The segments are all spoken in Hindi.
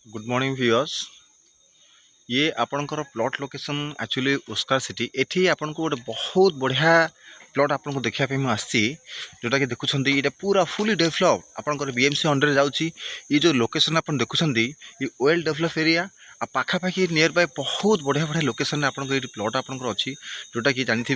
Good morning viewers. ये आपणकर plot location actually Oscar city एठी आपनको गोटे बहुत बढ़िया प्लॉट आपको देखा मुझे जोटा कि देखुं ये पूरा फुली डेभलप आपंकर बीएमसी अंडर जाऊँगी। ये जो लोकेशन आप देखुं ये वेल डेभलप एरिया आ पाखापाखि नियर बाय बहुत बढ़िया बढ़िया लोकेशन आपंकर ये प्लॉट आपंकर अच्छी जोटा कि जानते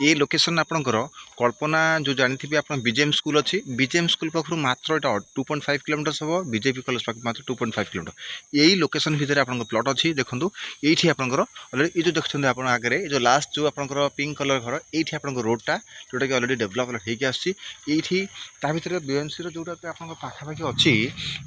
ये लोकेशन आपंकर कल्पना जो जानते आप बीजेएम स्कूल अच्छी बीजेएम स्कूल पाखु मात्र 2.5 किलोमीटर हम बीजेपी कॉलेज पाख मात्र 2.5 किलोमीटर यही लोकेशन भितर आप प्लॉट अच्छी देखो ये आपंकर अलरेडी ये जो देखते आप आगे जो लास्ट जो आपंकर पिंक कलर घर ये आप रोडटा जोटा कि अलरेडी डेभलप होकर आसी भर बीएमसी जोटा आप पाखापाखि अच्छी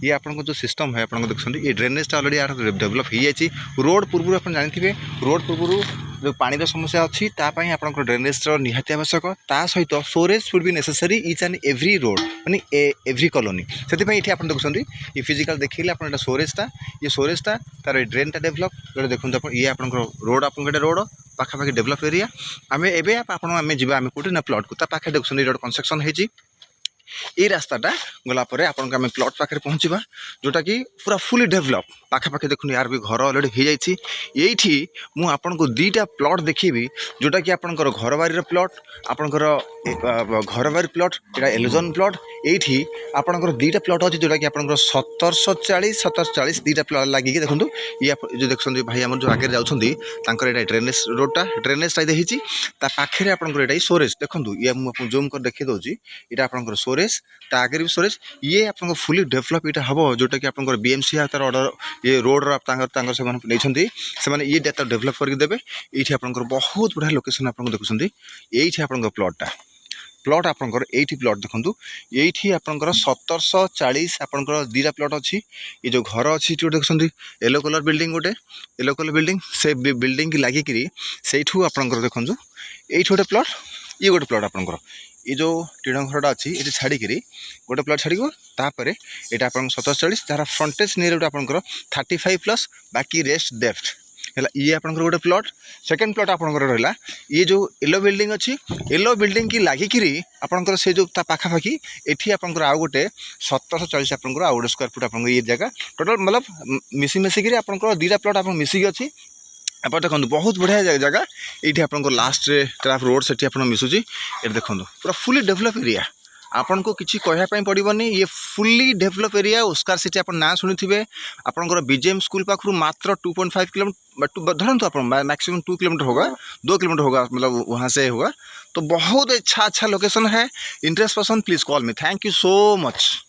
ये आपको जो सिस्टम है आप देखते ये ड्रेनेजटा अलरेडी डेभलप हो जाए। रोड पूर्व आप जानते रोड पूर्व जो पानी समस्या अच्छी तापाई आप ड्रेनेजर निहाती आवश्यक ता सहित storage should be necessary each and every road मानी एव्री कॉलोनी से ये आप देखते ये फिजिकल देखिए आप स्टोरेजटा तार ड्रेनटा डेभलप जो देखते ये आप रोड आप रोड पाखापाखि डेभलप एरिया आम एवं आम कौटे ना प्लॉट को पाखे देखते रोड कंस्ट्रक्शन होती ये रास्ताटा गलापर आपन आम प्लॉट पाखे पहुँचा जोटा कि पूरा फुली डेभलप पाखापाखि देखुन यार भी घर अलरेडी हो जाइए। मुझे आपन को दुईटा प्लॉट देखी जोटा कि आपंकर घर बारी प्लॉट आपंकर घर बारी प्लॉट यहाँ एलोजन प्लॉट ये आपंकर दुईटा प्लॉट अच्छी जोटा कि आप 1740 दुईटा प्लॉट लगिकी देखो ये जो देखते भाई आम जो आगे जाऊँगी ड्रेनेज रोडटा ड्रेनेजटा देखी पाखे आपंकर ये स्टोरेज देखो ये मुझे जूम कर देखी दूसरी ये आपंकर स्टोरेज ता आगे भी स्टोरेज ये आप फुली डेभलप यहाँ हम जोटा कि आप बीएमसी तार ऑर्डर ये रोड्र से ये डाटा डेभलप करदेवे ये आपंकर बहुत बढ़िया लोकेशन आप देखुं ये आप प्लॉटा प्लॉट आपंकर ये प्लॉट देखो ये आपंकर 1740 आपंकर दुईटा प्लॉट अच्छी ये जो घर अच्छी जो देखते येलो कलर बिल्डिंग गोटे येलो कलर बिल्डिंग से बिल्डिंग की लगिकी से आपंकर देखो ये गोटे प्लॉट ये गोटे प्लॉट आपंकर ये जो टीण घरटा अच्छी ये छाड़ी गोटे प्लॉट छाड़ तापर यहाँ आप 1740 तार फ्रंटेज नियर आपंकर 35 प्लस बाकी रेस्ट डेफ्ट है ये आपंकर गोटे प्लॉट सेकेंड प्लॉट आपंकर रहा ये जो येलो बिल्डिंग अच्छी येलो बिल्डिंग की लगिकी आपंकर से जो पाखापाखि एठी आपंकर आउ गोटे 1740 आपंकर आउ गोटे स्क्वायर फुट आप ये जगह टोटाल मतलब मिसिमिशिकी आपंकर दुईटा प्लॉट आप मिसिकी अच्छी आप देखो बहुत बढ़िया जगह ये आपंकर लास्ट ट्राफ रोड से मिसुची ये देखो पूरा फुली डेभलप एरिया आपन को किसी कहवाई पड़ोनी ये fully develop area Oscar city आप ना शुणी आपंकर बीजेएम स्कूल पाखु मात्र 2.5 किलोमीटर धरतु आप मैक्सिमम 2 किलोमीटर होगा 2 किलोमीटर होगा मतलब वहाँ से होगा तो बहुत अच्छा लोकेशन है। Interest person please call me. Thank you so much.